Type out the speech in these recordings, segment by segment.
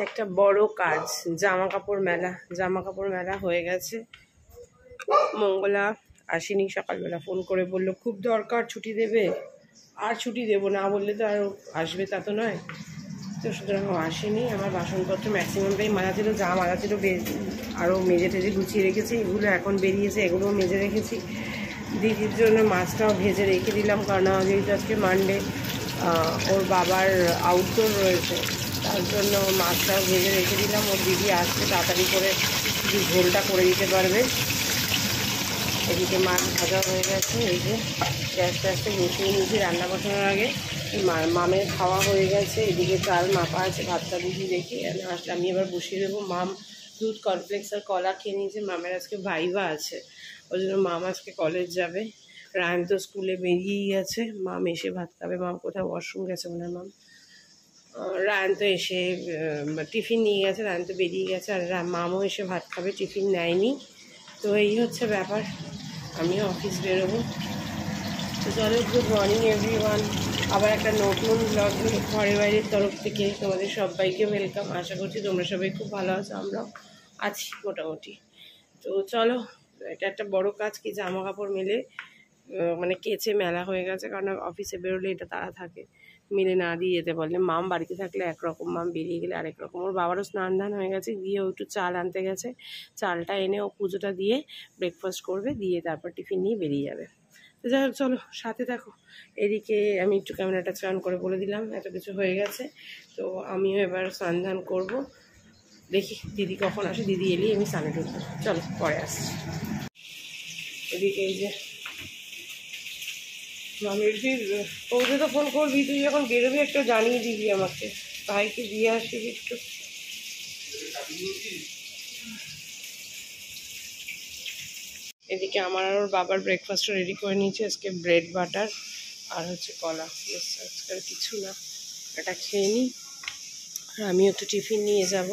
একটা বড় কাজ, জামা কাপড় মেলা হয়ে গেছে। মঙ্গলা আসেনি, সকালবেলা ফোন করে বললো খুব দরকার, ছুটি দেবে। আর ছুটি দেবো না বললে তো আর আসবে তা তো নয়, তো সুতরাং আসেনি। আমার বাসনপত্র ম্যাক্সিমামটাই মাজা ছিল, যা মাজা ছিল আরও মেজে টেজে গুছিয়ে রেখেছি। এগুলো এখন বেরিয়েছে, এগুলোও মেজে রেখেছি। দিদির জন্য মাছটাও ভেজে রেখে দিলাম, কারণ যেহেতু আজকে মানডে, ওর বাবার আউটডোর রয়েছে, তার জন্য মাছটাও ভেজে রেখে দিলাম। ওর দিদি আসলে তাড়াতাড়ি করে ঝোলটা করে দিতে পারবে। এদিকে মাছ ভাজা হয়ে গেছে, এই যে গ্যাসটা বসিয়ে নিয়েছি রান্না বসানোর আগে। মামের খাওয়া হয়ে গেছে, এদিকে চাল মাপা আছে, ভাতটা দিদি রেখে আসলে আমি এবার বসিয়ে দেবো। মাম দুধ কমপ্লেক্স আর কলা খেয়ে নিয়েছে। মামের আজকে ভাইভা আছে, ওই জন্য মাম আজকে কলেজ যাবে। রায়ন তো স্কুলে বেরিয়েই গেছে। মাম এসে ভাত খাবে। মাম কোথাও ওয়াশরুম গেছে ওনার মাম। রায়ন তো এসে টিফিন নিয়ে গেছে, রায়ন তো বেরিয়ে গেছে। আর মামও এসে ভাত খাবে, টিফিন নেয়নি। তো এই হচ্ছে ব্যাপার, আমিও অফিস বেরোবো। তো চলো, গুড মর্নিং এভরিওয়ান। আবার একটা নতুন ব্লগ ঘরের বাইরের তরফ থেকে তোমাদের সবাইকে ওয়েলকাম। আশা করছি তোমরা সবাই খুব ভালো আছো, আমরাও আছি মোটামুটি। তো চলো, এটা একটা বড় কাজ, কি জামা কাপড় মেলে মানে কেচে মেলা হয়ে গেছে, কারণ অফিসে বেরোলে এটা তারা থাকে, মেলে না দিয়ে যেতে বলে। মাম বাড়িতে থাকলে একরকম, মাম বেরিয়ে গেলে আরেক রকম। ওর বাবারও স্নান ধান হয়ে গেছে, গিয়ে ও একটু চাল আনতে গেছে। চালটা এনে ও পুজোটা দিয়ে ব্রেকফাস্ট করবে, দিয়ে তারপর টিফিন নিয়ে বেরিয়ে যাবে। তো যাই হোক, চলো সাথে দেখো। এদিকে আমি একটু ক্যামেরাটা স্নান করে বলে দিলাম, এত কিছু হয়ে গেছে। তো আমিও এবার স্নান ধান করবো, দেখি দিদি কখন আসে। দিদি এলেই আমি স্নানে ঢুকবো, চলো পরে আসছি। এদিকে এই যে মামির পৌঁছে তো ফোন করবি, তুই যখন বেরোবি একটা জানিয়ে দিবি আমাকে, ভাইকে দিয়ে আসি একটু। এদিকে আমার আর ওর বাবার ব্রেকফাস্টও রেডি করে নিয়েছি। আজকে ব্রেড বাটার আর হচ্ছে কলা, আজকাল কিছু না, এটা খেয়ে নিই। আর আমিও তো টিফিন নিয়ে যাব,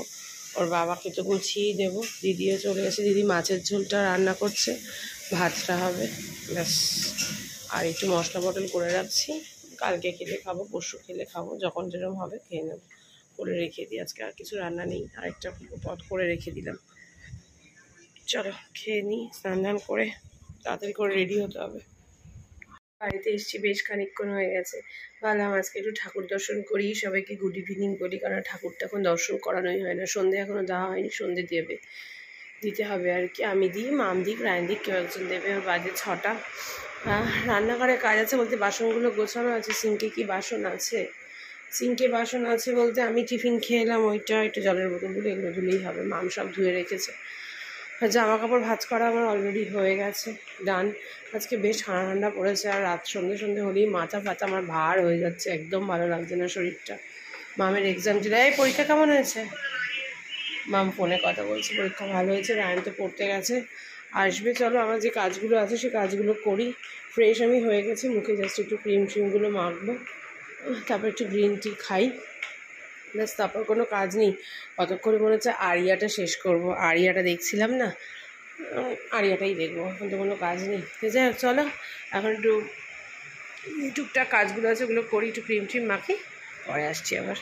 ওর বাবাকে তো গুছিয়েই দেবো। দিদিও চলে গেছে, দিদি মাছের ঝোলটা রান্না করছে, ভাতটা হবে ব্যাস। আর একটু মশলা বটল করে রাখছি, কালকে খেলে খাবো, পরশু খেলে খাবো, যখন যেরকম হবে খেয়ে নেবো। করে রেখে দিই, আজকে আর কিছু রান্না নেই, আরেকটা পদ করে রেখে দিলাম। চলো খেয়ে নিই, স্নান ধান করে তাড়াতাড়ি করে রেডি হতে হবে। বাড়িতে এসেছি, বেশ খানিকক্ষণ হয়ে গেছে। ভাবলাম আজকে একটু ঠাকুর দর্শন করি, সবাইকে গুড ইভিনিং বলি, কারণ ঠাকুরটা এখন দর্শন করানোই হয় না, সন্ধে এখনও দেওয়া হয়নি, সন্ধে দিতে হবে আর কি। আমি দিই, মাম দিক, রায়ন দিক, কেউ একজন দেবে। ওর বাজে 6টা। রান্নাঘরে কাজ আছে বলতে বাসনগুলো গোছানো আছে। সিঙ্কে কি বাসন আছে? সিঙ্কে বাসন আছে বলতে আমি টিফিন খেয়ে এলাম, ওইটা একটু জলের বোতলগুলো এগুলো ধুলেই হবে। মাম সব ধুয়ে রেখেছে। জামা কাপড় ভাঁজ করা আমার অলরেডি হয়ে গেছে, ডান। আজকে বেশ ঠান্ডা ঠান্ডা পড়েছে, আর রাত সন্ধ্যে হলেই মাথা ফাতা আমার ভার হয়ে যাচ্ছে, একদম ভালো লাগছে না শরীরটা। মামের এক্সাম ছিল। এই পরীক্ষা কেমন হয়েছে? মাম ফোনে কথা বলছে, পরীক্ষা ভালো হয়েছে। রায়ন তো পড়তে গেছে, আসবে। চলো আমার যে কাজগুলো আছে সেই কাজগুলো করি। ফ্রেশ আমি হয়ে গেছি, মুখে জাস্ট একটু ক্রিমগুলো মাখবো, তারপর একটু গ্রিন টি খাই, ব্যাস। তারপর কোনো কাজ নেই। কতক্ষণে মনে হচ্ছে আরিয়াটা শেষ করব, আরিয়াটা দেখছিলাম না, আরিয়াটাই দেখবো, এখন তো কোনো কাজ নেই। তো যাই হোক, চলো এখন একটু টুকটাক কাজগুলো আছে ওগুলো করি, একটু ক্রিম ট্রিম মাখি, পরে আসছি আবার।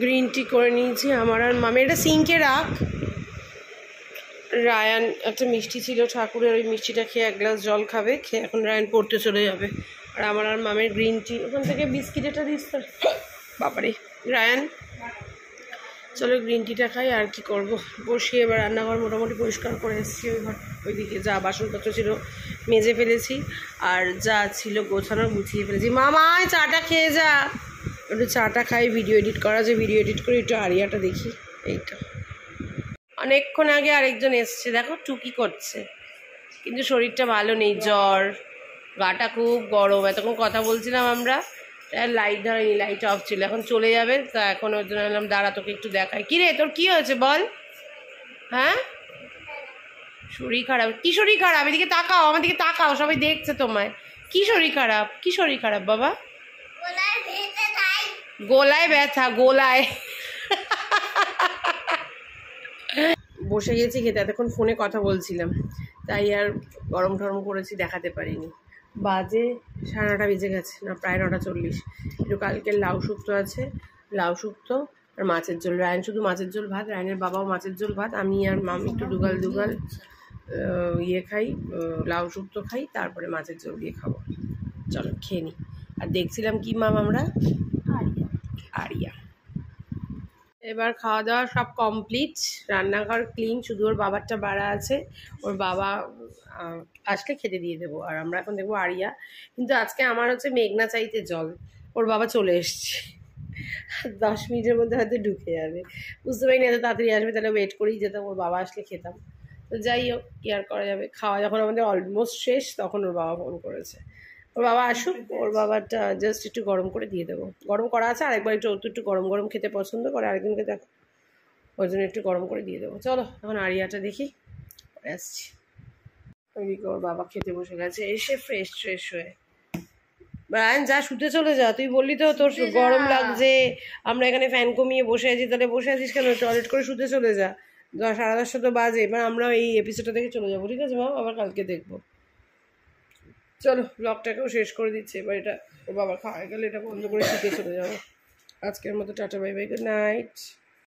গ্রিন টি করে নিয়েছি আমার আর মামের। এটা সিঙ্কে রাখ। রায়ান একটা মিষ্টি ছিল ঠাকুরের, ওই মিষ্টিটা খেয়ে 1 গ্লাস জল খাবে, খেয়ে এখন রায়ান পড়তে চলে যাবে। আর আমার আর মামের গ্রিন টি। ওখান থেকে বিস্কিট এটা দিস তো বাবারে। রায়ান চলো গ্রিন টিটা খাই, আর কি করব। বসিয়ে এবার রান্নাঘর মোটামুটি পরিষ্কার করে এসেছি। ওইদিকে যা বাসনপত্র ছিল মেজে ফেলেছি, আর যা ছিল গোছানোর গুছিয়ে ফেলেছি। মামায় চাটা খেয়ে যা, একটু চাটা খাই, ভিডিও এডিট করা আছে, ভিডিও এডিট করে একটু আরিয়াটা দেখি। এইটা অনেকক্ষণ আগে আরেকজন এসছে, দেখো টুকি করছে, কিন্তু শরীরটা ভালো নেই, জ্বর, গাটা খুব গরম। এতক্ষণ কথা বলছিলাম আমরা, লাইট ধরেনি, লাইট অফ ছিল, এখন চলে যাবে। তা এখন ওই জন্য বললাম দাঁড়া তোকে একটু দেখাই। কী রে তোর কী হয়েছে বল? হ্যাঁ শরীর খারাপ? কী শরীর খারাপ? এদিকে তাকাও, আমার দিকে তাকাও, সবাই দেখছে তোমায়। কী শরীর খারাপ? কী শরীর খারাপ বাবা? গোলায় ব্যথা, গোলায়। বসে গেছি খেতে, এতক্ষণ ফোনে কথা বলছিলাম, তাই আর গরম টরম করেছি দেখাতে পারিনি। বাজে 9:30 বেজে গেছে, না প্রায় 9:40। একটু কালকের লাউ শুক্তো আছে, লাউ শুক্তো আর মাছের ঝোল। রায়ন শুধু মাছের ঝোল ভাত, রায়নের বাবাও মাছের ঝোল ভাত, আমি আর মাম একটু দুগাল দুগাল ইয়ে খাই, লাউ শুক্তো খাই, তারপরে মাছের ঝোল দিয়ে খাবো। চলো খেয়ে নিই। আর দেখছিলাম কি মাম আমরা আরিয়া। এবার খাওয়া দাওয়া সব কমপ্লিট, রান্নাঘর ক্লিন, শুধু ওর বাবারটা বাড়া আছে, ওর বাবা আসলে খেতে দিয়ে দেবো। আর আমরা এখন দেখবো আরিয়া। কিন্তু আজকে আমার হচ্ছে মেঘনা চাইতে জল, ওর বাবা চলে এসছে, 10 মিনিটের মধ্যে হয়তো ঢুকে যাবে, বুঝতে পারিনি এত তাড়াতাড়ি আসবে, তাহলে ওয়েট করেই যেতাম, ওর বাবা আসলে খেতাম। তো যাই হোক, কি আর করা যাবে, খাওয়া যখন আমাদের অলমোস্ট শেষ তখন ওর বাবা ফোন করেছে। ওর বাবা আসুক, ওর বাবাটা জাস্ট একটু গরম করে দিয়ে দেবো, গরম করা আছে, আরেকবার একটু গরম গরম খেতে পছন্দ করে, আরেকজনকে দেখো, ওই জন্য একটু গরম করে দিয়ে দেবো। চলো এখন আরিয়াটা দেখি, আসছি। ওইদিকে ওর বাবা খেতে বসে গেছে, এসে ফ্রেশ হয়ে। রায়ন যা শুতে চলে যা, তুই বললি তো তোর গরম লাগছে, আমরা এখানে ফ্যান কমিয়ে বসে আছি, তাহলে বসে আছিস কেন, টয়লেট করে শুতে চলে যা, 10:30 তো বাজে। এবার আমরা এই এপিসোডটা থেকে চলে যাবো, ঠিক আছে মা, আবার কালকে দেখবো। চলো ব্লগটাকেও শেষ করে দিচ্ছে, এবার এটা ওর বাবা খাওয়া গেলে এটা বন্ধ করে শুতে চলে যাবো। আজকের মতো tata, bye bye, good night.